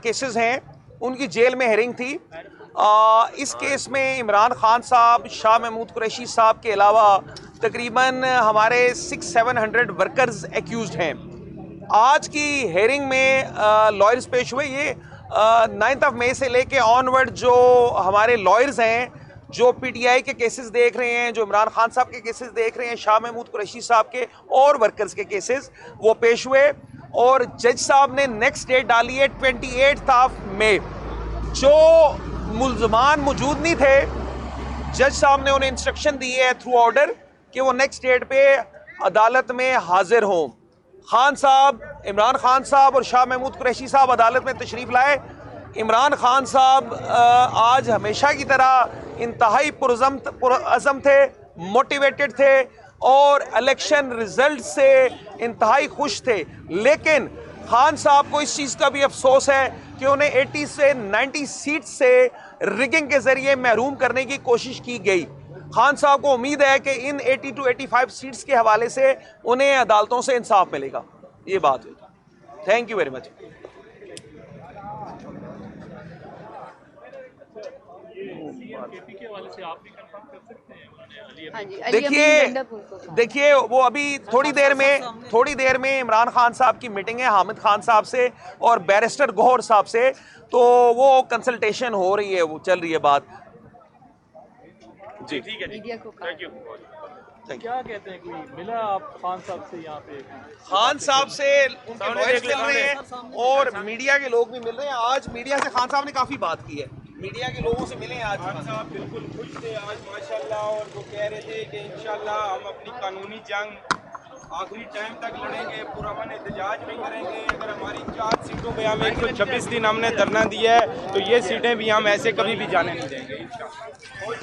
Cases हैं उनकी jail में हेयरिंग थी। इस केस में इमरान खान साहब, शाह महमूद कुरैशी साहब के अलावा तकरीबन हमारे 600-700 वर्कर्स एक्यूज्ड हैं। आज की हेयरिंग में लॉयर्स पेश हुए। ये 9 मई से लेके ऑनवर्ड जो हमारे लॉयर्स हैं, जो पीटीआई के केसेस देख रहे हैं, जो इमरान खान साहब के केसेस देख रहे हैं, शाह महमूद कुरैशी साहब के और वर्कर्स के केसेस, वो पेश हुए। और जज साहब ने नेक्स्ट डेट डाली है 28 मई। जो मुल्ज़मान मौजूद नहीं थे, जज साहब ने उन्हें इंस्ट्रक्शन दी है थ्रू ऑर्डर कि वो नेक्स्ट डेट पे अदालत में हाजिर हों। खान साहब, इमरान खान साहब और शाह महमूद कुरैशी साहब अदालत में तशरीफ़ लाए। इमरान खान साहब आज हमेशा की तरह इंतहाई पुरअज़म थे, मोटिवेटेड थे और इलेक्शन रिजल्ट से इंतहाई खुश थे। लेकिन खान साहब को इस चीज़ का भी अफसोस है कि उन्हें 80 से 90 सीट से रिगिंग के ज़रिए महरूम करने की कोशिश की गई। खान साहब को उम्मीद है कि इन 80 to 85 सीट्स के हवाले से उन्हें अदालतों से इंसाफ मिलेगा। ये बात है। Thank you very much. देखिए वो अभी थोड़ी देर में इमरान खान साहब की मीटिंग है हामिद खान साहब से और बैरिस्टर गौहर साहब से, तो वो कंसल्टेशन हो रही है, वो चल रही है बात। जी ठीक है, थैंक यू। क्या कहते हैं कि मिला आप खान साहब से? यहाँ पे खान साहब से उनके लॉयर्स मिल रहे हैं और मीडिया के लोग भी मिल रहे हैं। आज मीडिया से खान साहब ने काफ़ी बात की है, मीडिया के लोगों से मिले हैं आज। खान साहब बिल्कुल खुश थे आज माशाल्लाह, और वो कह रहे थे कि इंशाल्लाह हम अपनी कानूनी जंग आखिरी टाइम तक लड़ेंगे, पुरअमन एहतजाज भी करेंगे। अगर हमारी 4 सीटों पे हम 126 दिन हमने धरना दिया है तो ये सीटें भी हम ऐसे कभी भी जाने नहीं देंगे इंशाल्लाह।